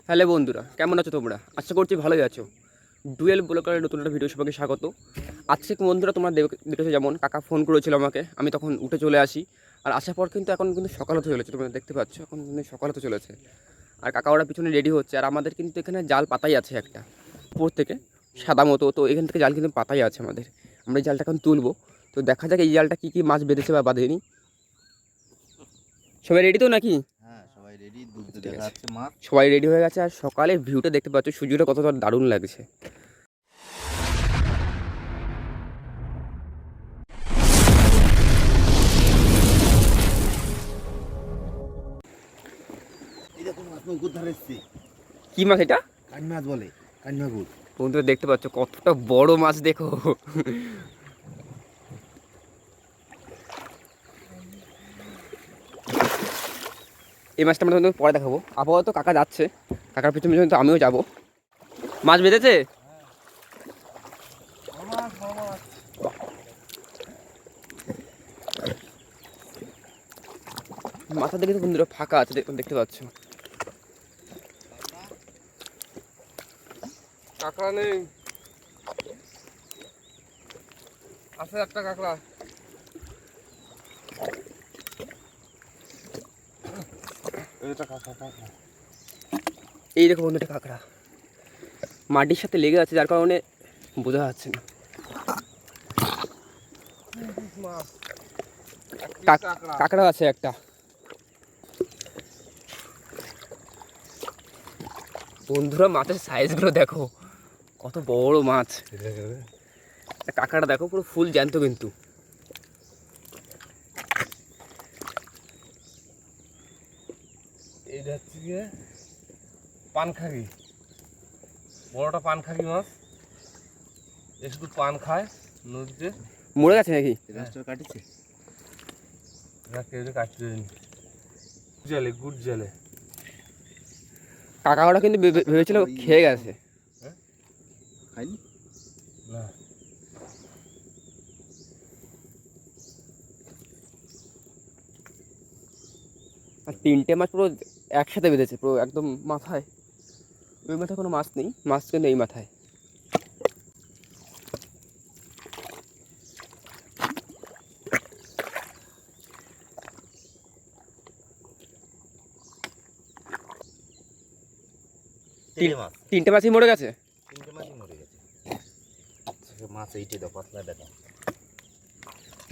Hello বন্ধুরা, কেমন আছো তোমরা? আশা করছি ভালোই আছো। ডুয়েল ব্লগারের নতুন একটা ভিডিও সবাইকে স্বাগত। আজকে বন্ধুরা তোমরা দেখেছো, যেমন কাকা ফোন করেছিল আমাকে, আমি তখন উঠে চলে আসি। আর আসার পর কিন্তু এখন কিন্তু সকাল হতে চলেছে, তোমরা দেখতে পাচ্ছ এখন কিন্তু সকাল হতে চলেছে। আর কাকা ওরা পিছনে রেডি হচ্ছে, আর আমাদের কিন্তু এখানে জাল পাতাই আছে একটা উপর থেকে সাদা মতো, তো এখান থেকে জাল কিন্তু পাতাই আছে আমাদের। আমরা এই জালটা এখন তুলবো, তো দেখা যাক এই জালটা কী কী মাছ বেঁধেছে বা বাঁধেনি। সবাই রেডি তো নাকি? হ্যাঁ, সবাই রেডি। দুধ দেখা যাচ্ছে মাছ। সবাই রেডি হয়ে গেছে, আর সকালের ভিউটা দেখতে পাচ্ছ, সূর্যটা কতটা দারুণ লাগছে। এই দেখো মাছ নৌকোর ধারে এসছে। কি মাছ এটা? কান মাছ বলে, কান মাগুর। বন্ধুরা দেখতে পাচ্ছ কতটা বড় মাছ, দেখো। এই মাছটা আমরা তোমাদের পরে দেখাবো। আপাতত কাকা যাচ্ছে, কাকার পিছনে পিছনে তো আমিও যাবো। মাছ বেঁধেছে? মাথা দেখে তো বন্ধুরা ফাঁকা আছে, দেখতে পাচ্ছ। কাঁকড়া নেই, আছে একটা কাঁকড়া। এই দেখো বন্ধুটা কাঁকড়া মাটির সাথে লেগে আছে, যার কারণে বোঝা যাচ্ছে না। কাঁকড়া আছে একটা। বন্ধুরা মাছের সাইজগুলো দেখো, কত বড় মাছ। কাঁকড়াটা দেখো পুরো ফুল জ্যান্ত কিন্তু। এইটা হচ্ছে গিয়ে পানখাগি, বড়টা পানখাগি মাছ। এ শুধু পান খায় নদীতে। মরে গেছে নাকি? রাস্তা কাটিছে। কেউ কাটতে জলে গুড় জলে। কাঁকড়াটা কিন্তু ভেবেছিল খেয়ে গেছে। খাইনি না, আর তিনটে মাছ পুরো একসাথে বেঁধেছে, পুরো একদম মাথায়। ওই মাথায় কোনো মাছ নেই, মাছ কিন্তু এই মাথায়। তিনটে মাছই মরে গেছে। তিনটে মাছই মরে গেছে। মাছ এইটে দাও, পাতলা দেখা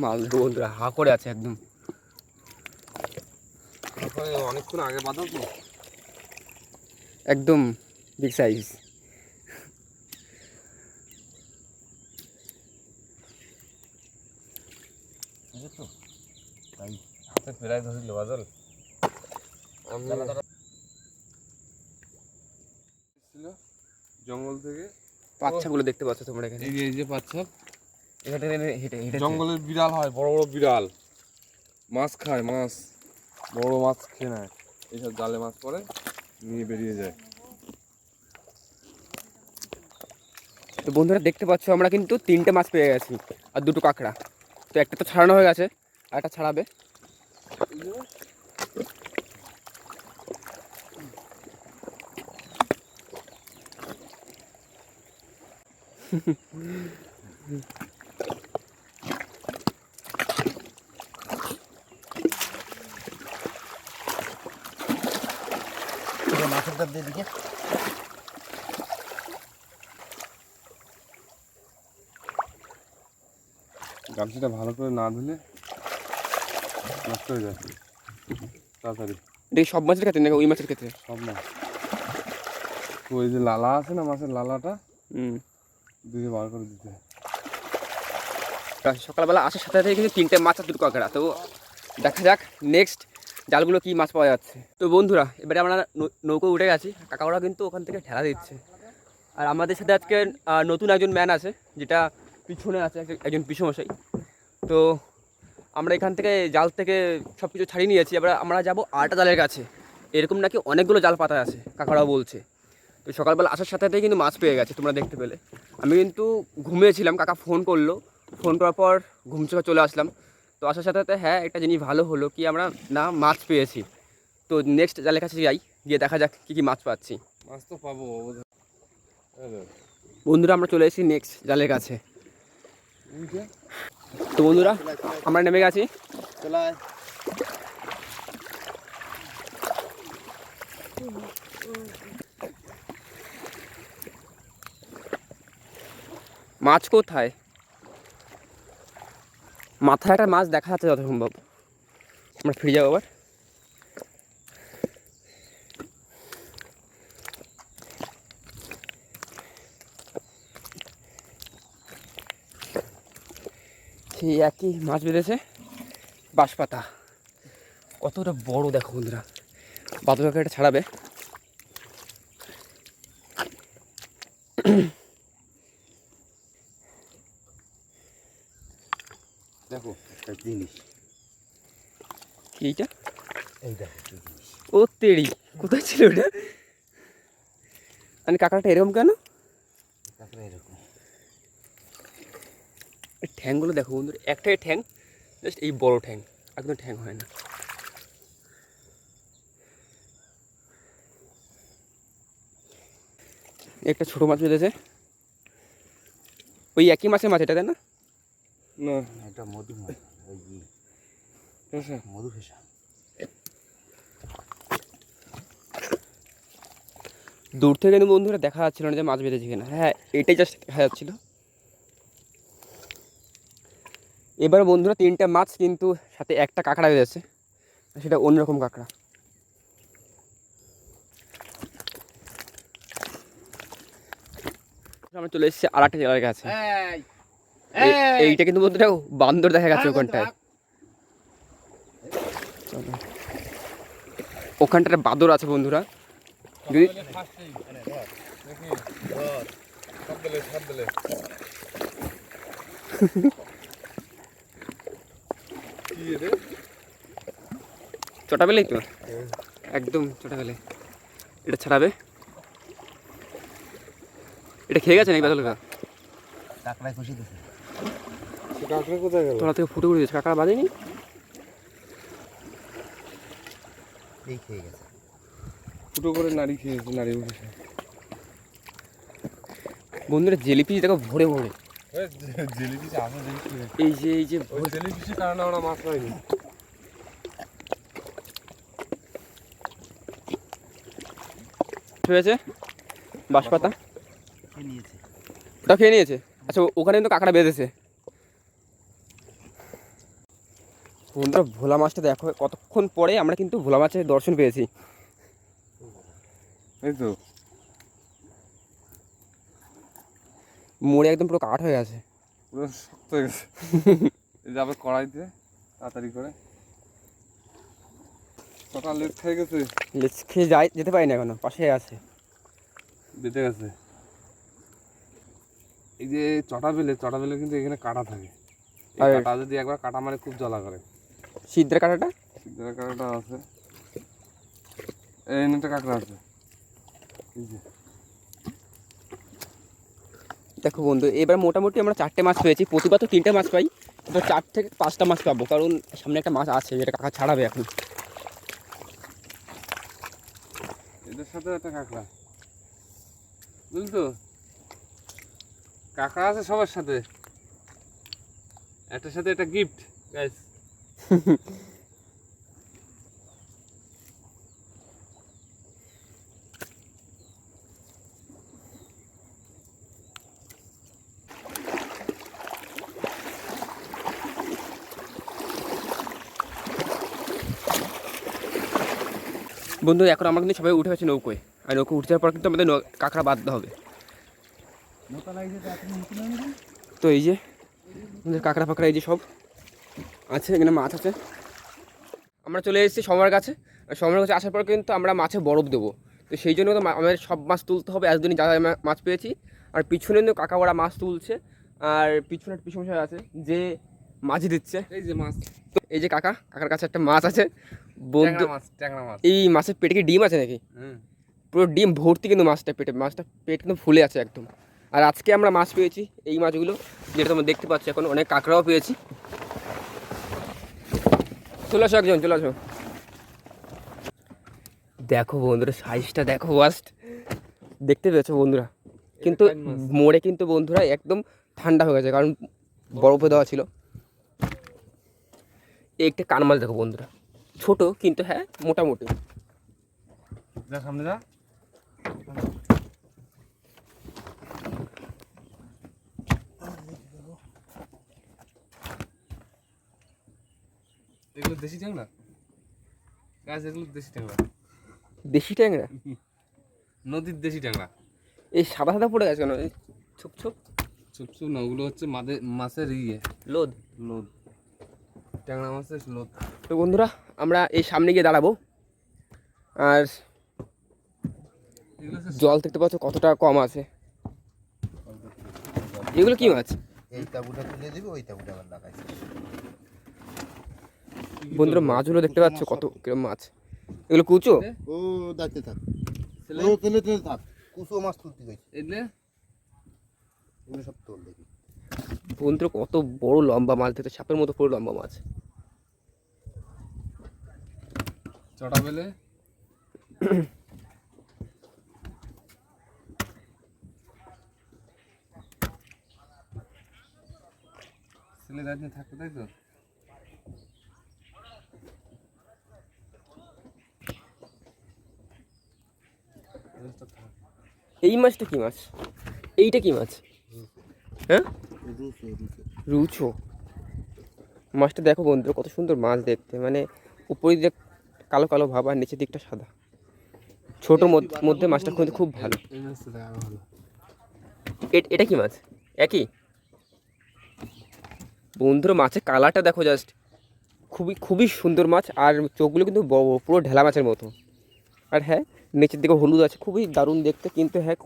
মাছ বন্ধুরা হা করে আছে একদম। অনেকক্ষণ আগে বাঁধো তো, একদম বিগ সাইজ। তো তাই হাতে ফেরাই ধরিল বাদল। জঙ্গল থেকে বাচ্চাগুলো দেখতে পাচ্ছ তোমরা এখানে। এই যে বাচ্চা, এখানে হেঁটে হেঁটে জঙ্গলের বিড়াল হয়, বড় বড় বিড়াল মাছ খায়, মাছ বড় মাছ খেয়ে নেয়। এইসব জালে মাছ পড়ে নিয়ে বেরিয়ে যায়। তো বন্ধুরা দেখতে পাচ্ছ আমরা কিন্তু তিনটে মাছ পেয়ে গেছি, আর দুটো কাঁকড়া। তো একটা তো ছাড়ানো হয়ে গেছে, আর একটা ছাড়াবে। মাছের ডাব দিয়ে দিকে। গামছিটা ভালো করে না ধুলে নষ্ট হয়ে যায় তাড়াতাড়ি। দেখি সব মাছের ক্ষেত্রে নাকি ওই মাছের ক্ষেত্রে? সব মাছ তো ওই যে লালা আছে না, মাছের লালাটা দিয়ে বার করে দিতে হয়। সকালবেলা আসার সাথে সাথে কিন্তু তিনটে মাছ আর দুটো কাঁকড়া। তো দেখা যাক নেক্সট জালগুলো কি মাছ পাওয়া যাচ্ছে। তো বন্ধুরা এবারে আমরা নৌকো উঠে গেছি, কাকাওরা কিন্তু ওখান থেকে ঠেলা দিচ্ছে। আর আমাদের সাথে আজকে নতুন একজন ম্যান আছে, যেটা পিছনে আছে, একজন পিছমশাই। তো আমরা এখান থেকে জাল থেকে সব কিছু ছাড়িয়ে নিয়েছি, এবার আমরা যাবো আরেকটা জালের কাছে। এরকম নাকি অনেকগুলো জাল পাতা আছে, কাকারাও বলছে। তো সকালবেলা আসার সাথে সাথেই কিন্তু মাছ পেয়ে গেছে, তোমরা দেখতে পেলে। আমি কিন্তু ঘুমিয়েছিলাম, কাকা ফোন করলো, ফোন করার পর ঘুম থেকে চলে আসলাম। তো আসার সাথে সাথে হ্যাঁ একটা জিনিস ভালো হলো কি, আমরা না মাছ পেয়েছি। তো নেক্সট জালের কাছে যাই, গিয়ে দেখা যাক কী কী মাছ পাচ্ছি। মাছ তো পাবো বোধহয়। বন্ধুরা আমরা চলে এসেছি নেক্সট জালের কাছে। তো বন্ধুরা আমরা নেমে গেছি। মাছ কোথায়? মাথায় একটা মাছ দেখা যাচ্ছে যত সম্ভব। আমরা ফিরে যাবো আবার। সেই একই মাছ বেঁধেছে, বাঁশপাতা। কতটা বড় দেখো বন্ধুরা। বাদুড়াকে এটা ছাড়াবে। দেখো একটা জিনিস, কি এইটা? এই দেখো একটা জিনিস। ও তেড়ি, কোথায় ছিল ওটা? মানে কাঁকড়াটা এরকম কেন? কাঁকড়া এরকম ঠ্যাংগুলো দেখো বন্ধুরা, একটাই ঠ্যাং, জাস্ট এই বড় ঠ্যাং, একদম ঠ্যাং হয় না। একটা ছোট মাছ বেঁধেছে, ওই একই মাছের মাছ এটা, তাই না? না এটা মধু মাছ, ওই পেশা। মধু ফেসা। দূর থেকে কিন্তু বন্ধুরা দেখা যাচ্ছিল না যে মাছ বেঁধেছে কিনা। হ্যাঁ, এটাই জাস্ট দেখা যাচ্ছিল। এবার বন্ধুরা 3টে মাছ, কিন্তু সাথে একটা কাঁকড়া বেঁধেছে, সেটা অন্যরকম কাঁকড়া। আমরা চলে এসেছি আর একটা জায়গার কাছে। এইটা কিন্তু বন্ধুরা বান্দর দেখা গেছে ওখানটায়। ওখানটায় বাদর আছে বন্ধুরা। যদি চটা পেলেই তো, একদম চটা পেলে এটা ছাড়াবে। এটা খেয়ে গেছে নাকি বাদলকা? কাঁকড়ায় খুশি দিছে। কাঁকড়া কোথায় গেল? তোরা থেকে ফুটে উঠে গেছে, কাঁকড়া বাজেনি। এই খেয়ে গেছে। ফুটো করে নাড়ি খেয়েছে, নাড়ি উঠেছে। বন্ধুরা জেলিপিস দেখো ভরে ভরে। জেলিপিস আছে, এই যে ওই জেলিপিসের কারণে আমরা মাছ পাইনি। হয়েছে বাঁশপাতা, খেয়ে নিয়েছে। ওটা খেয়ে নিয়েছে। আচ্ছা, ওখানে কিন্তু কাঁকড়া বেঁধেছে। বন্ধুরা ভোলা মাছটা দেখো, কতক্ষণ পরে আমরা কিন্তু ভোলা মাছের দর্শন পেয়েছি। এই তো মোড়ে একদম পুরো কাঠ হয়ে আছে। পুরো শক্ত হয়ে গেছে। এই যাবে কড়াইতে তাড়াতাড়ি করে। সকাল লেট খেয়ে গেছে, লেজ খেয়ে যেতে পারি না, এখনো পাশে আছে। বেঁচে গেছে। এই যে চটা বেলে কিন্তু এখানে কাটা থাকে। এই আর- কাটা যদি একবার কাটা মানে খুব জ্বালা করে। সিদ্ধের কাঁটাটা সিদ্ধের কাঁকড়াটা আছে, এই একটা কাঁকড়া আছে। এই যে দেখো বন্ধু, এবার মোটামুটি আমরা 4টে মাছ পেয়েছি। প্রতিবার তো 3টে মাছ পাই, এবার 4 থেকে 5টা মাছ পাবো, কারণ সামনে একটা মাছ আছে যেটা কাকা ছাড়াবে এখন। এদের সাথে একটা কাঁকড়া, বুঝলি তো? কাঁকড়া আছে সবার সাথে, একটার সাথে একটা গিফট গাইস। বন্ধু এখন আমরা কিন্তু সবাই উঠে গেছি নৌকোয়, আর নৌকো উঠে যাওয়ার পর কিন্তু আমাদের কাঁকড়া বাঁধতে হবে। তো এই যে আমাদের কাঁকড়া ফাঁকড়া এই যে সব আছে, এখানে মাছ আছে। আমরা চলে এসেছি সময়ের কাছে। আর সময়ের কাছে আসার পর কিন্তু আমরা মাছে বরফ দেবো। তো সেই জন্য তো আমাদের সব মাছ তুলতে হবে, এতদিন যা যা মাছ পেয়েছি। আর পিছনে কিন্তু কাকা ওরা মাছ তুলছে, আর পিছনে একটা পিছনে আছে যে মাছ দিচ্ছে। এই যে মাছ, তো এই যে কাকার কাছে একটা মাছ আছে বন্ধু। ট্যাংরা মাছ। এই মাছের পেটে কি ডিম আছে নাকি? পুরো ডিম ভর্তি কিন্তু মাছটা পেটে, মাছটা পেট কিন্তু ফুলে আছে একদম। আর আজকে আমরা মাছ পেয়েছি এই মাছগুলো, যেটা তোমরা দেখতে পাচ্ছ। এখন অনেক কাঁকড়াও পেয়েছি। চলে আসো একজন, চলে আসো। দেখো বন্ধুরা সাইজটা দেখো, ফার্স্ট দেখতে পেয়েছো বন্ধুরা, কিন্তু মোড়ে কিন্তু বন্ধুরা একদম ঠান্ডা হয়ে গেছে, কারণ বরফে দেওয়া ছিল। এই একটা কান মাছ দেখো বন্ধুরা, ছোট কিন্তু হ্যাঁ মোটামুটি। যা সামনে যা। এগুলো দেশি ট্যাংরা গাছ, এগুলো দেশি ট্যাংরা, দেশি ট্যাংরা, নদীর দেশি ট্যাংরা। এই সাদা সাদা পড়ে গেছে কেন? এই ছোপ ছোপ চুপচুপ না, ওগুলো হচ্ছে মাছের লোদ। লোদ, ট্যাংরা মাছের লোদ। তো বন্ধুরা আমরা এই সামনে গিয়ে দাঁড়াবো, আর এগুলো হচ্ছে জল দেখতে পাচ্ছ কতটা কম আছে। এগুলো কি মাছ এই তাবুটা তুলে দিবে, ওই তাবুটা আবার লাগাইছে। বন্ধুরা? মাছগুলো দেখতে পাচ্ছ কত কিরম মাছ। এগুলো কুচো? ও দেখতে থাক, ছেলে ও তেলে তেলে থাক। কুসো মাছ তুলতে গেছে, এগুলো এগুলো সব তোল দেখি। বন্ধুরা কত বড় লম্বা মাছ, দেখতে সাপের মতো পুরো লম্বা মাছ। চটা বেলে ছেলে দাঁড়িয়ে থাকতো, তাই তো? এই মাছটা কি মাছ? এইটা কি মাছ? হ্যাঁ, রুসো রুসো। রুচো মাছটা দেখো বন্ধুরা, কত সুন্দর মাছ দেখতে, মানে উপরের দিকে কালো কালো ভাব আর নিচের দিকটা সাদা। ছোট মধ্যে মাছটা কিন্তু খুব ভালো। এই মাছটা দেখা ভালো। এটা কি মাছ? একই বন্ধুরা, মাছের কালারটা দেখো জাস্ট, খুবই খুবই সুন্দর মাছ, আর চোখগুলো কিন্তু বড় বড়, পুরো ঢেলা মাছের মতো। আর হ্যাঁ, নিচের দিকে হলুদ আছে, খুবই দারুণ দেখতে। কিন্তু হ্যাঁ,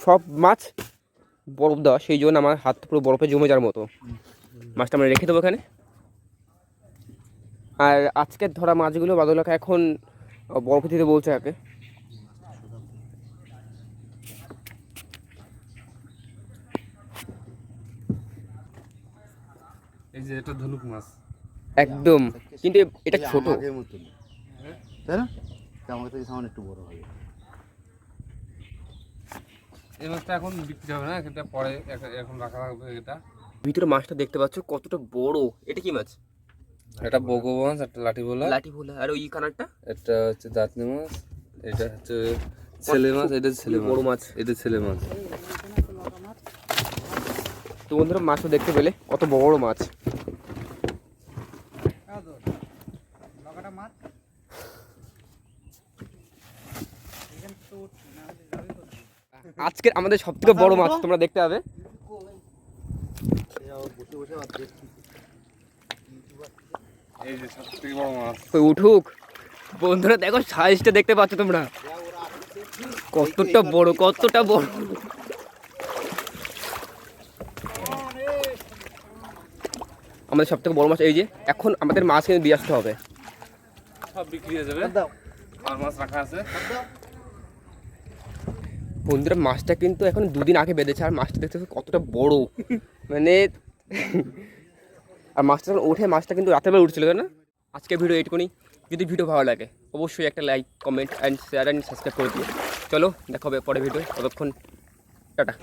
সব মাছ বরফ দেওয়া, সেই জন্য আমার হাত পুরো বরফে জমে যাওয়ার মতো। মাছটা আমরা রেখে দেবো এখানে। আর আজকের ধরা মাছগুলো বাদলাকে এখন বরফে দিতে বলছে আগে। এই যে এটা ধনুক মাছ, একদম, কিন্তু এটা এই ছোট। আমাদের মতন, তাই না? আমার থেকে সামান্য একটু বড় হবে। এই মাছটা এখন বিক্রি হবে না, এটা পরে এখন রাখা রাখবে। এটা ভিতরে মাছটা দেখতে পাচ্ছ কতটা বড়। এটা কি মাছ? একটা বগো মাছ, একটা লাঠি ভোলা, লাঠি ভোলা। আর ওই কানারটা এটা হচ্ছে দাঁতনি মাছ, এটা হচ্ছে ছেলে মাছ, এটা ছেলে বড় মাছ, মাছ। এটা ছেলে মাছ। তো বন্ধুরা মাছটা দেখতে পেলে কত বড় বড় মাছ। আজকের আমাদের সব থেকে বড় মাছ তোমরা দেখতে পাবে। বসে বসে আর দেখছি। এই যে সবথেকে বড় মাছ। ওই উঠুক বন্ধুরা, দেখো সাইজটা দেখতে পাচ্ছ তোমরা, কতটা বড় কতটা বড়। আমাদের সব থেকে বড় মাছ এই যে। এখন আমাদের মাছ কিনে দিয়ে আসতে হবে। সব বিক্রি হয়ে যাবে, আর মাছ রাখা আছে। বন্ধুরা মাছটা কিন্তু এখন দুদিন আগে বেঁধেছে, আর মাছটা দেখতে কতটা বড়, মানে আর মাছটা যখন ওঠে, মাছটা কিন্তু রাতের বেলা উঠছিল না। আজকে ভিডিও এইটুকুনি। যদি ভিডিও ভালো লাগে অবশ্যই একটা like, comment and share and subscribe করে দিও। চলো দেখা হবে পরে ভিডিও, ততক্ষণ টাটা।